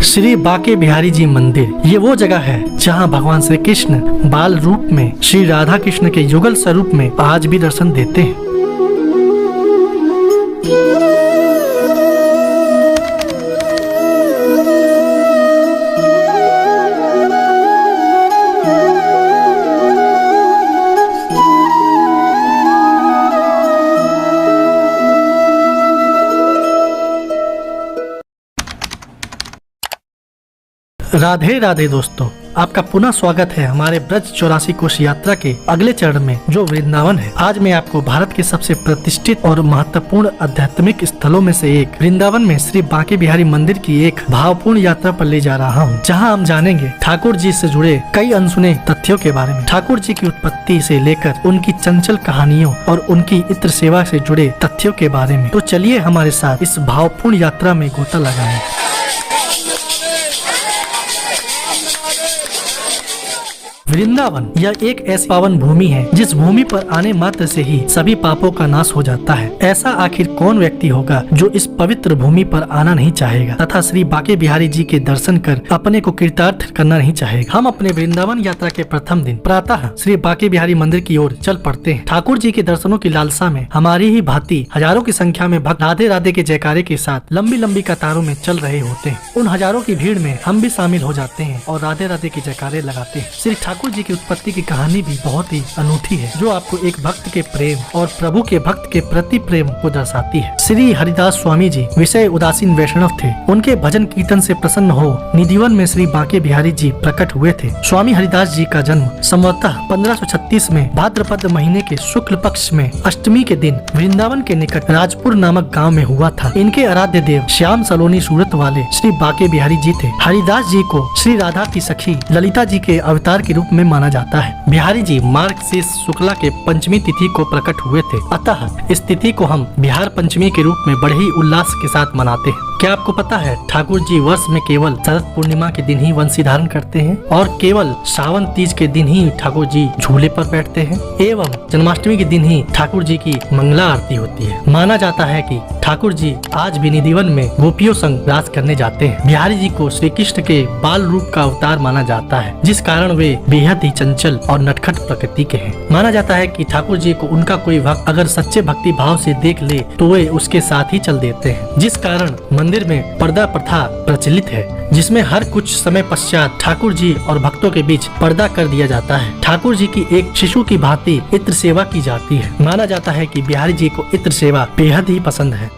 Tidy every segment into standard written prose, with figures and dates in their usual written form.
श्री बांके बिहारी जी मंदिर ये वो जगह है जहां भगवान श्री कृष्ण बाल रूप में श्री राधा कृष्ण के युगल स्वरूप में आज भी दर्शन देते हैं। राधे राधे दोस्तों, आपका पुनः स्वागत है हमारे ब्रज 84 कोश यात्रा के अगले चरण में जो वृंदावन है। आज मैं आपको भारत के सबसे प्रतिष्ठित और महत्वपूर्ण आध्यात्मिक स्थलों में से एक वृंदावन में श्री बांके बिहारी मंदिर की एक भावपूर्ण यात्रा पर ले जा रहा हूँ, जहाँ हम जानेंगे ठाकुर जी से जुड़े कई अनसुने तथ्यों के बारे में, ठाकुर जी की उत्पत्ति से लेकर उनकी चंचल कहानियों और उनकी इत्र सेवा से जुड़े तथ्यों के बारे में। तो चलिए हमारे साथ इस भावपूर्ण यात्रा में गोता लगाएं। वृंदावन यह एक ऐसी पावन भूमि है जिस भूमि पर आने मात्र से ही सभी पापों का नाश हो जाता है। ऐसा आखिर कौन व्यक्ति होगा जो इस पवित्र भूमि पर आना नहीं चाहेगा तथा श्री बांके बिहारी जी के दर्शन कर अपने को कृतार्थ करना नहीं चाहेगा। हम अपने वृंदावन यात्रा के प्रथम दिन प्रातः श्री बांके बिहारी मंदिर की ओर चल पड़ते हैं। ठाकुर जी के दर्शनों की लालसा में हमारी ही भांति हजारों की संख्या में भक्त राधे राधे के जयकारे के साथ लंबी लंबी कतारों में चल रहे होते हैं। उन हजारों की भीड़ में हम भी शामिल हो जाते हैं और राधे राधे के जयकारे लगाते हैं। श्री ठाकुर जी की उत्पत्ति की कहानी भी बहुत ही अनूठी है, जो आपको एक भक्त के प्रेम और प्रभु के भक्त के प्रति प्रेम को दर्शाती है। श्री हरिदास स्वामी जी विषय उदासीन वैष्णव थे। उनके भजन कीर्तन से प्रसन्न हो निधिवन में श्री बांके बिहारी जी प्रकट हुए थे। स्वामी हरिदास जी का जन्म संवतः 1536 में भाद्रपद महीने के शुक्ल पक्ष में अष्टमी के दिन वृंदावन के निकट राजपुर नामक गाँव में हुआ था। इनके आराध्य देव श्याम सलोनी सूरत वाले श्री बांके बिहारी जी थे। हरिदास जी को श्री राधा की सखी ललिता जी के अवतार के रूप में माना जाता है। बिहारी जी मार्गशीर्ष शुक्ला के पंचमी तिथि को प्रकट हुए थे, अतः इस तिथि को हम बिहार पंचमी के रूप में बड़े ही उल्लास के साथ मनाते हैं। क्या आपको पता है ठाकुर जी वर्ष में केवल शरद पूर्णिमा के दिन ही वंशी धारण करते हैं और केवल श्रावण तीज के दिन ही ठाकुर जी झूले पर बैठते हैं एवं जन्माष्टमी के दिन ही ठाकुर जी की मंगला आरती होती है। माना जाता है कि ठाकुर जी आज भी निधिवन में गोपियों संग रास करने जाते हैं। बिहारी जी को श्री कृष्ण के बाल रूप का अवतार माना जाता है, जिस कारण वे बेहद ही चंचल और नटखट प्रकृति के हैं। माना जाता है कि ठाकुर जी को उनका कोई भक्त अगर सच्चे भक्ति भाव से देख ले तो वे उसके साथ ही चल देते हैं, जिस कारण मंदिर में पर्दा प्रथा प्रचलित है, जिसमें हर कुछ समय पश्चात ठाकुर जी और भक्तों के बीच पर्दा कर दिया जाता है। ठाकुर जी की एक शिशु की भांति इत्र सेवा की जाती है। माना जाता है कि बिहारी जी को इत्र सेवा बेहद ही पसंद है।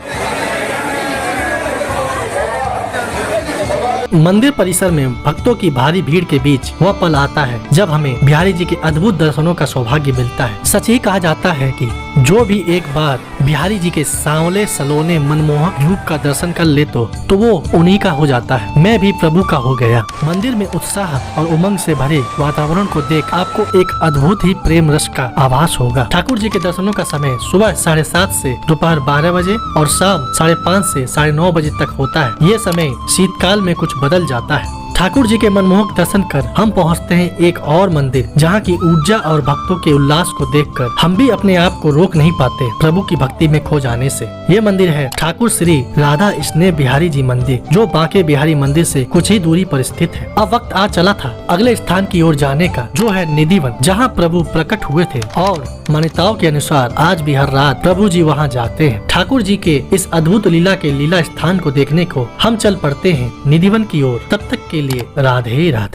मंदिर परिसर में भक्तों की भारी भीड़ के बीच वह पल आता है जब हमें बिहारी जी के अद्भुत दर्शनों का सौभाग्य मिलता है। सच ही कहा जाता है कि जो भी एक बार बिहारी जी के सांवले सलोने मनमोहक रूप का दर्शन कर ले तो वो उन्हीं का हो जाता है। मैं भी प्रभु का हो गया। मंदिर में उत्साह और उमंग से भरे वातावरण को देख आपको एक अद्भुत ही प्रेम रस का आभास होगा। ठाकुर जी के दर्शनों का समय सुबह 7:30 से दोपहर 12 बजे और शाम 5:30 से 9:30 बजे तक होता है। ये समय शीतकाल में कुछ बदल जाता है। ठाकुर जी के मनमोहक दर्शन कर हम पहुंचते हैं एक और मंदिर, जहां की ऊर्जा और भक्तों के उल्लास को देखकर हम भी अपने आप को रोक नहीं पाते प्रभु की भक्ति में खो जाने से। ये मंदिर है ठाकुर श्री राधा स्नेह बिहारी जी मंदिर, जो बांके बिहारी मंदिर से कुछ ही दूरी पर स्थित है। अब वक्त आ चला था अगले स्थान की ओर जाने का, जो है निधिवन, जहाँ प्रभु प्रकट हुए थे और मान्यताओं के अनुसार आज भी हर रात प्रभु जी वहाँ जाते हैं। ठाकुर जी के इस अद्भुत लीला के लीला स्थान को देखने को हम चल पड़ते हैं निधिवन की ओर। तब तक के लिए राधे राधे।